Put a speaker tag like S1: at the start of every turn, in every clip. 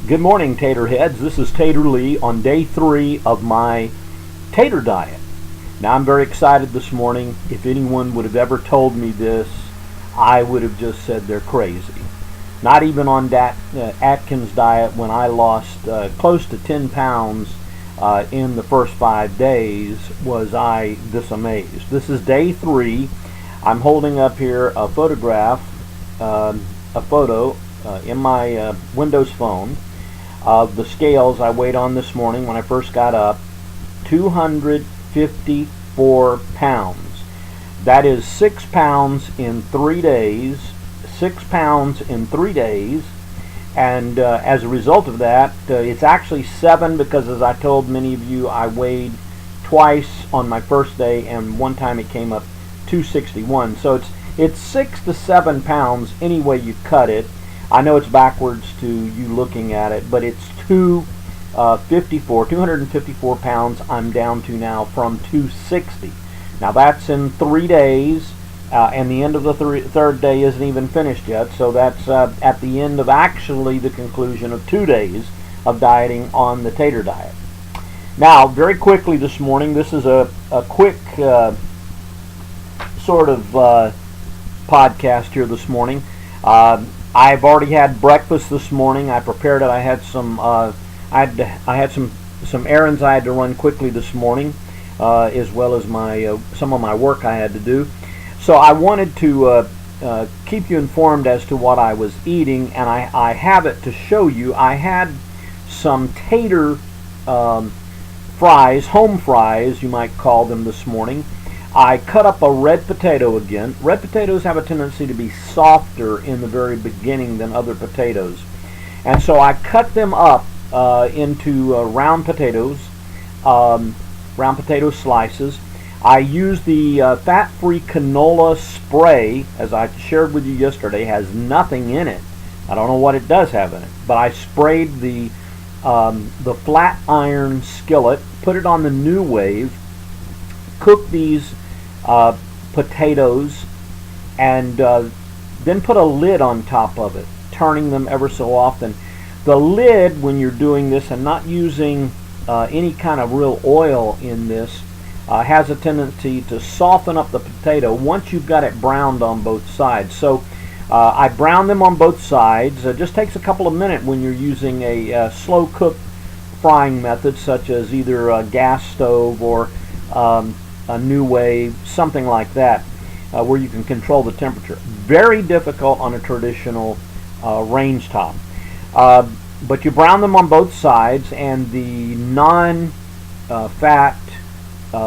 S1: Good morning, Tater Heads. This is Tater Lee on day 3 of my tater diet. Now, I'm very excited this morning. If anyone would have ever told me this, I would have just said they're crazy. Not even on that Atkins diet, when I lost close to 10 pounds in the first 5 days, was I this amazed. This is day 3. I'm holding up here a photograph, a photo in my Windows phone of the scales I weighed on this morning when I first got up. 254 pounds. That is 6 pounds in 3 days. 6 pounds in 3 days. And as a result of that, it's actually 7, because as I told many of you, I weighed twice on my first day, and one time it came up 261. So it's 6 to 7 pounds any way you cut it. I know it's backwards to you looking at it, but it's 254 pounds I'm down to now from 260. Now that's in 3 days, and the end of the third day isn't even finished yet, so that's at the end of actually the conclusion of 2 days of dieting on the tater diet. Now, very quickly this morning, this is a quick sort of podcast here this morning. I've already had breakfast this morning. I prepared it. I had some I had some errands I had to run quickly this morning, as well as my some of my work I had to do. So I wanted to keep you informed as to what I was eating, and I have it to show you. I had some tater fries, home fries you might call them, this morning. I cut up a red potato again. Red potatoes have a tendency to be softer in the very beginning than other potatoes. And so I cut them up into round potato slices. I used the fat-free canola spray, as I shared with you yesterday. Has nothing in it. I don't know what it does have in it, but I sprayed the flat iron skillet, put it on the new wave, cooked these potatoes, and then put a lid on top of it, turning them ever so often. The lid, when you're doing this and not using any kind of real oil in this, has a tendency to soften up the potato once you've got it browned on both sides. So I browned them on both sides. It just takes a couple of minutes when you're using a slow cook frying method, such as either a gas stove or a new wave, something like that, where you can control the temperature. Very difficult on a traditional range top. But you brown them on both sides, and the non-fat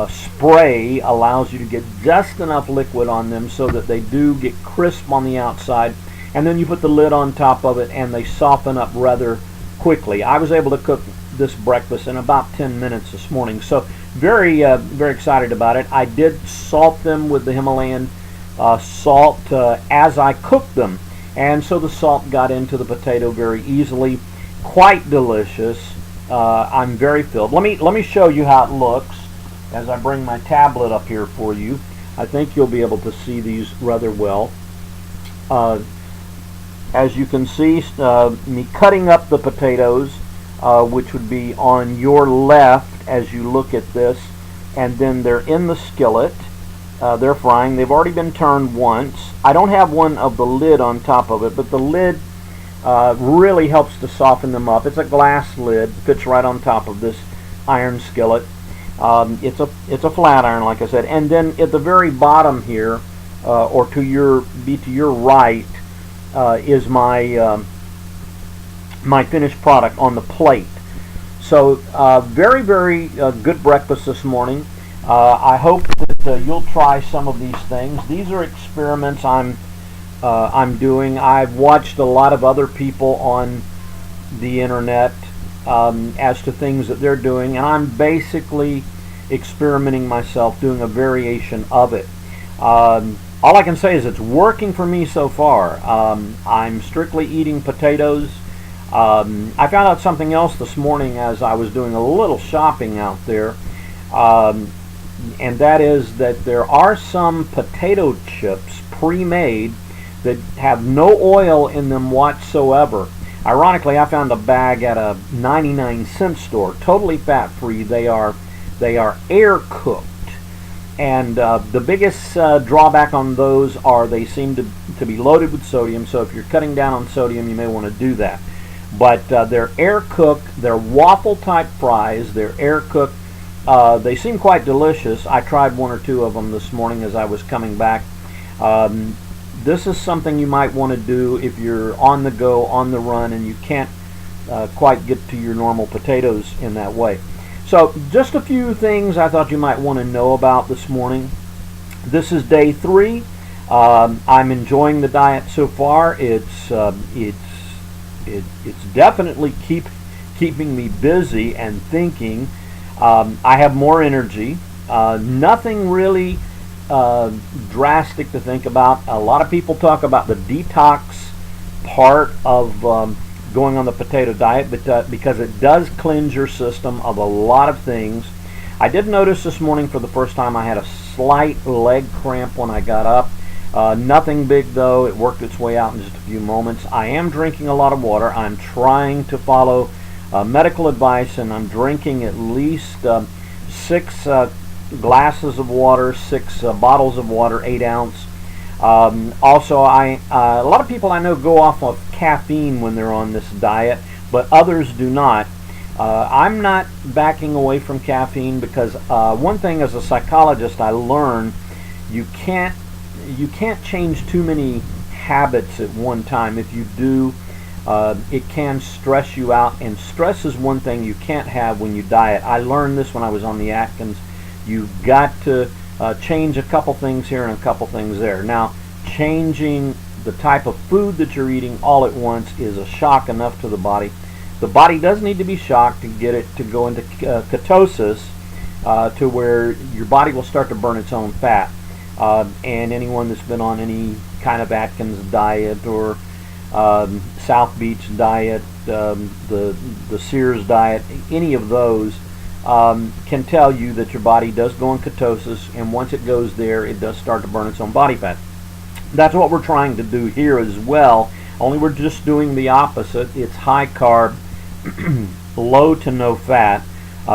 S1: spray allows you to get just enough liquid on them so that they do get crisp on the outside, and then you put the lid on top of it and they soften up rather quickly. I was able to cook this breakfast in about 10 minutes this morning, so very excited about it. I did salt them with the Himalayan salt as I cooked them, and so the salt got into the potato very easily. Quite delicious. I'm very filled. Let me show you how it looks as I bring my tablet up here for you. I think you'll be able to see these rather well. As you can see, me cutting up the potatoes, which would be on your left as you look at this, and then they're in the skillet. They're frying. They've already been turned once. I don't have one of the lid on top of it, but the lid really helps to soften them up. It's a glass lid, fits right on top of this iron skillet. It's a flat iron, like I said. And then at the very bottom here, or to your right, is my my finished product on the plate. So very good breakfast this morning. I hope that you'll try some of these things. These are experiments I'm doing. I've watched a lot of other people on the internet as to things that they're doing, and I'm basically experimenting myself, doing a variation of it. All I can say is it's working for me so far. I'm strictly eating potatoes. I found out something else this morning as I was doing a little shopping out there, and that is that there are some potato chips pre-made that have no oil in them whatsoever. Ironically, I found a bag at a 99-cent store, totally fat-free. They are air cooked, and the biggest drawback on those are they seem to be loaded with sodium. So if you're cutting down on sodium, you may want to do that. But they're air cooked. They're waffle type fries. They're air cooked. They seem quite delicious. I tried one or two of them this morning as I was coming back. This is something you might want to do if you're on the go, on the run, and you can't quite get to your normal potatoes in that way. So just a few things I thought you might want to know about this morning. This is day 3. I'm enjoying the diet so far. It's definitely keeping me busy and thinking. I have more energy. Nothing really drastic to think about. A lot of people talk about the detox part of going on the potato diet, but because it does cleanse your system of a lot of things. I did notice this morning for the first time I had a slight leg cramp when I got up. Nothing big though. It worked its way out in just a few moments. I am drinking a lot of water. I'm trying to follow medical advice, and I'm drinking at least 6 glasses of water, 6 bottles of water, 8 ounce. Also, a lot of people I know go off of caffeine when they're on this diet, but others do not. I'm not backing away from caffeine because one thing as a psychologist I learned, you can't change too many habits at one time. If you do, it can stress you out, and stress is one thing you can't have when you diet. I learned this when I was on the Atkins. You've got to change a couple things here and a couple things there. Now, changing the type of food that you're eating all at once is a shock enough to the body. The body does need to be shocked to get it to go into ketosis, to where your body will start to burn its own fat. And anyone that's been on any kind of Atkins diet or South Beach diet, the Sears diet, any of those, can tell you that your body does go in ketosis, and once it goes there, it does start to burn its own body fat. That's what we're trying to do here as well, only we're just doing the opposite. It's high carb, low to no fat.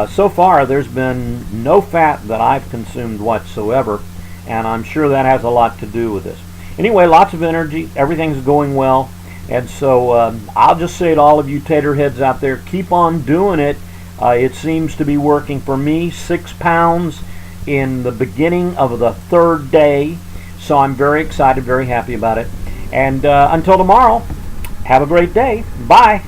S1: So far, there's been no fat that I've consumed whatsoever, and I'm sure that has a lot to do with this. Anyway, lots of energy, everything's going well, and so I'll just say to all of you tater heads out there, keep on doing it. It seems to be working for me. 6 pounds in the beginning of the 3rd day, so I'm very excited, very happy about it. And until tomorrow, have a great day. Bye.